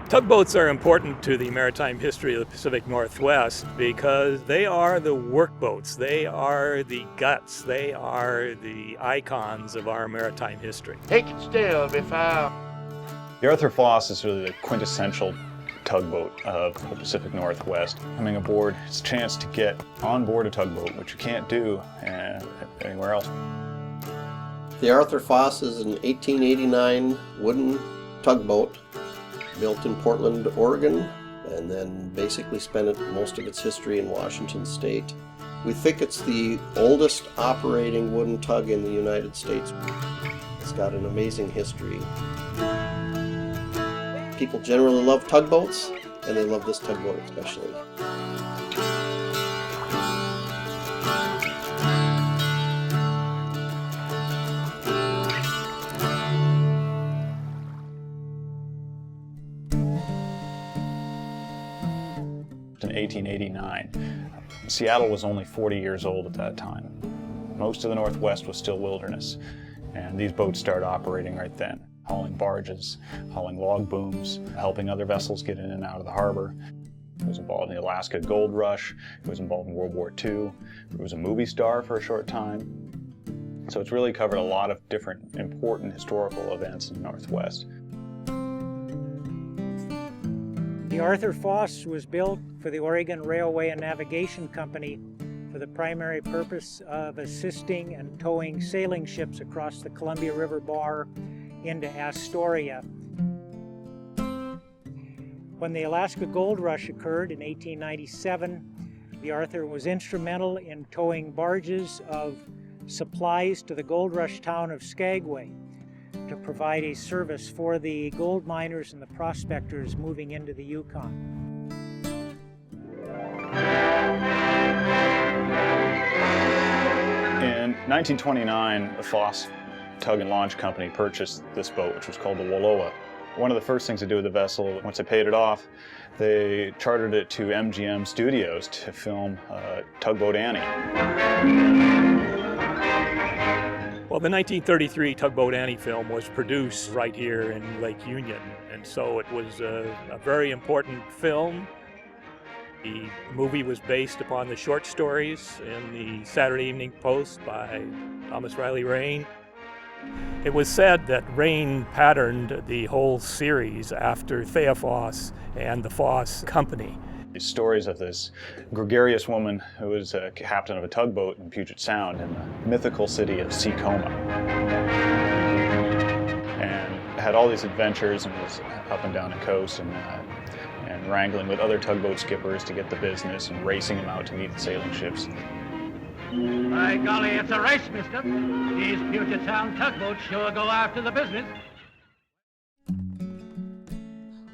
Tugboats are important to the maritime history of the Pacific Northwest because they are the workboats, they are the guts, they are the icons of our maritime history. Take it still, be found. The Arthur Foss is really the quintessential tugboat of the Pacific Northwest. Coming aboard, it's a chance to get on board a tugboat, which you can't do anywhere else. The Arthur Foss is an 1889 wooden tugboat built in Portland, Oregon, and then basically spent most of its history in Washington State. We think it's the oldest operating wooden tug in the United States. It's got an amazing history. People generally love tugboats, and they love this tugboat especially. In 1889. Seattle was only 40 years old at that time. Most of the Northwest was still wilderness, and these boats started operating right then, hauling barges, hauling log booms, helping other vessels get in and out of the harbor. It was involved in the Alaska Gold Rush, it was involved in World War II, it was a movie star for a short time. So it's really covered a lot of different important historical events in the Northwest. The Arthur Foss was built for the Oregon Railway and Navigation Company for the primary purpose of assisting and towing sailing ships across the Columbia River Bar into Astoria. When the Alaska Gold Rush occurred in 1897, the Arthur was instrumental in towing barges of supplies to the gold rush town of Skagway to provide a service for the gold miners and the prospectors moving into the Yukon. In 1929, the Foss Tug and Launch Company purchased this boat, which was called the Wallowa. One of the first things to do with the vessel, once they paid it off, they chartered it to MGM Studios to film Tugboat Annie. Well, the 1933 Tugboat Annie film was produced right here in Lake Union, and so it was a very important film. The movie was based upon the short stories in the Saturday Evening Post by Thomas Riley Raine. It was said that Raine patterned the whole series after Thea Foss and the Foss Company. These stories of this gregarious woman who was a captain of a tugboat in Puget Sound in the mythical city of Seacoma, and had all these adventures and was up and down the coast and wrangling with other tugboat skippers to get the business and racing them out to meet the sailing ships. By golly, it's a race, mister. These Puget Sound tugboats sure go after the business.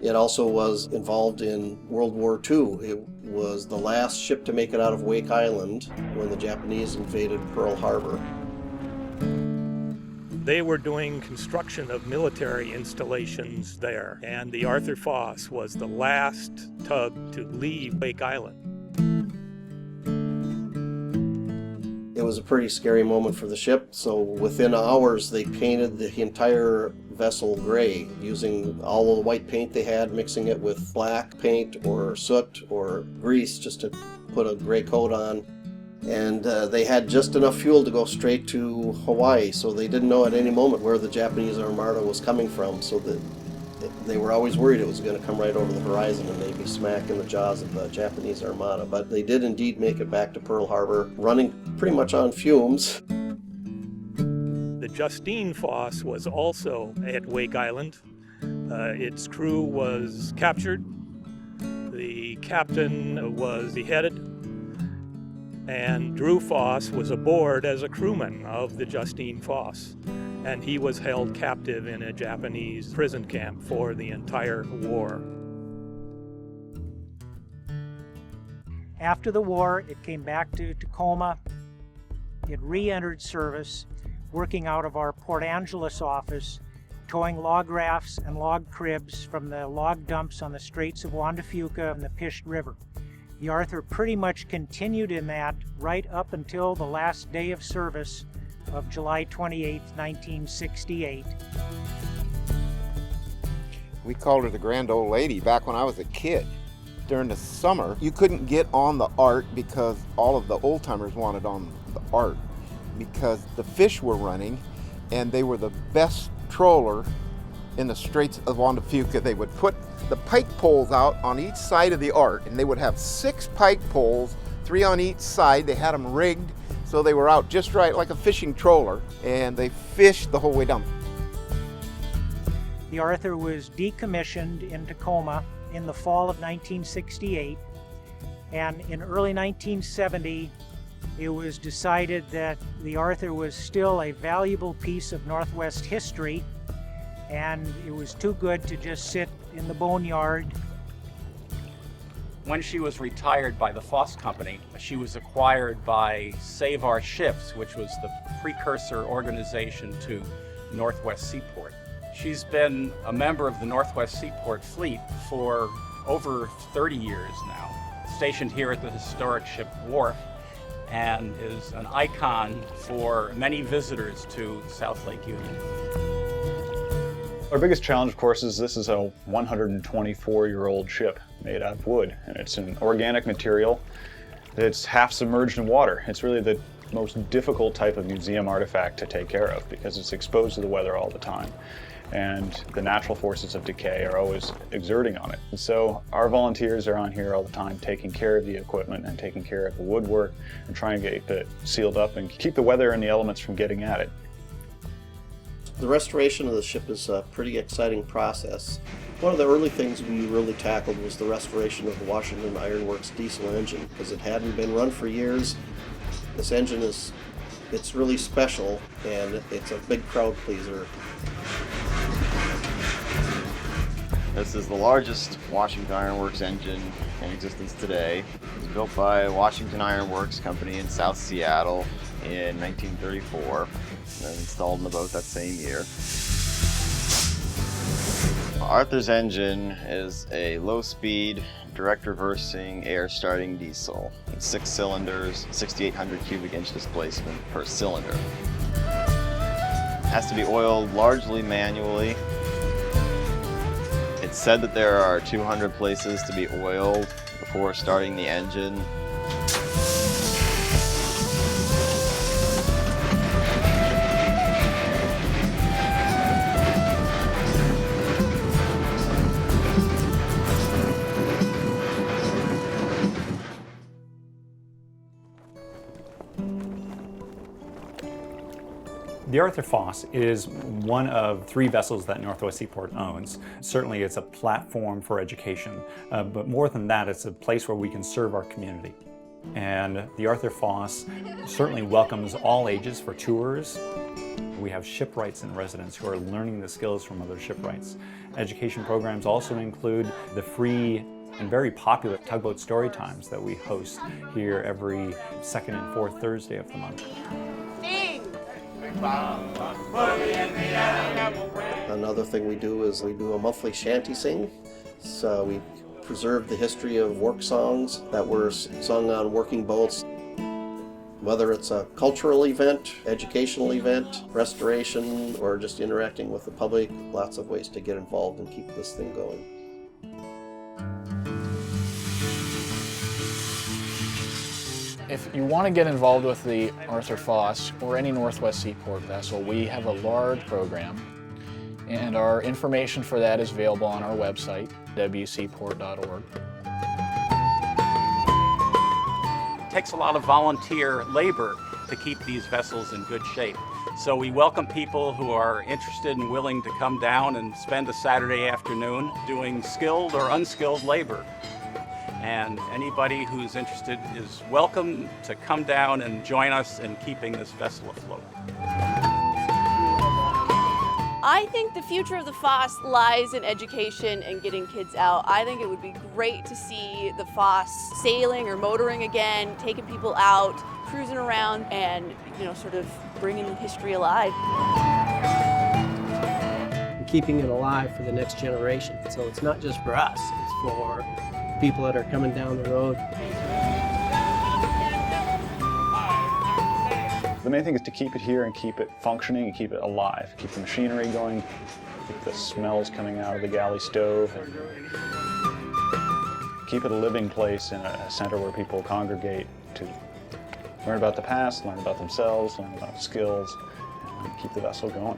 It also was involved in World War II. It was the last ship to make it out of Wake Island when the Japanese invaded Pearl Harbor. They were doing construction of military installations there, and the Arthur Foss was the last tug to leave Wake Island. It was a pretty scary moment for the ship, so within hours they painted the entire vessel gray using all of the white paint they had, mixing it with black paint or soot or grease just to put a gray coat on. And they had just enough fuel to go straight to Hawaii, so they didn't know at any moment where the Japanese Armada was coming from, so that they were always worried it was going to come right over the horizon and they'd be smack in the jaws of the Japanese Armada. But they did indeed make it back to Pearl Harbor, running pretty much on fumes. The Justine Foss was also at Wake Island. Its crew was captured. The captain was beheaded. And Drew Foss was aboard as a crewman of the Justine Foss. And he was held captive in a Japanese prison camp for the entire war. After the war, it came back to Tacoma. It re-entered service, working out of our Port Angeles office towing log rafts and log cribs from the log dumps on the Straits of Juan de Fuca and the Pisht River. The Arthur pretty much continued in that right up until the last day of service of July 28, 1968. We called her the Grand Old Lady back when I was a kid. During the summer, you couldn't get on the Art because all of the old timers wanted on the Art because the fish were running and they were the best trawler in the Straits of Juan de Fuca. They would put the pike poles out on each side of the Art, and they would have 6 pike poles, 3 on each side. They had them rigged so they were out just right like a fishing trawler, and they fished the whole way down. The Arthur was decommissioned in Tacoma in the fall of 1968, and in early 1970 it was decided that the Arthur was still a valuable piece of Northwest history, and it was too good to just sit in the boneyard. When she was retired by the Foss Company, she was acquired by Save Our Ships, which was the precursor organization to Northwest Seaport. She's been a member of the Northwest Seaport fleet for over 30 years now, stationed here at the historic ship wharf, and is an icon for many visitors to South Lake Union. Our biggest challenge, of course, is this is a 124-year-old ship made out of wood, and it's an organic material that's half submerged in water. It's really the most difficult type of museum artifact to take care of because it's exposed to the weather all the time, and the natural forces of decay are always exerting on it. And so our volunteers are on here all the time taking care of the equipment and taking care of the woodwork and trying to keep it sealed up and keep the weather and the elements from getting at it. The restoration of the ship is a pretty exciting process. One of the early things we really tackled was the restoration of the Washington Iron Works diesel engine because it hadn't been run for years. This engine it's really special and it's a big crowd pleaser. This is the largest Washington Iron Works engine in existence today. It was built by Washington Iron Works Company in South Seattle in 1934 and installed in the boat that same year. Arthur's engine is a low-speed, direct reversing, air-starting diesel. It's 6 cylinders, 6,800 cubic inch displacement per cylinder. It has to be oiled largely manually. It's said that there are 200 places to be oiled before starting the engine. The Arthur Foss is one of 3 vessels that Northwest Seaport owns. Certainly it's a platform for education, but more than that, it's a place where we can serve our community. And the Arthur Foss certainly welcomes all ages for tours. We have shipwrights in residence who are learning the skills from other shipwrights. Education programs also include the free and very popular Tugboat story times that we host here every 2nd and 4th Thursday of the month. Another thing we do is we do a monthly shanty sing. So we preserve the history of work songs that were sung on working boats. Whether it's a cultural event, educational event, restoration, or just interacting with the public, lots of ways to get involved and keep this thing going. If you want to get involved with the Arthur Foss or any Northwest Seaport vessel, we have a large program, and our information for that is available on our website, wseaport.org. It takes a lot of volunteer labor to keep these vessels in good shape. So we welcome people who are interested and willing to come down and spend a Saturday afternoon doing skilled or unskilled labor. And anybody who's interested is welcome to come down and join us in keeping this vessel afloat. I think the future of the Foss lies in education and getting kids out. I think it would be great to see the Foss sailing or motoring again, taking people out, cruising around, and sort of bringing history alive. and keeping it alive for the next generation. So it's not just for us, it's for people that are coming down the road. The main thing is to keep it here and keep it functioning and keep it alive. Keep the machinery going, keep the smells coming out of the galley stove, and keep it a living place and a center where people congregate to learn about the past, learn about themselves, learn about skills, and keep the vessel going.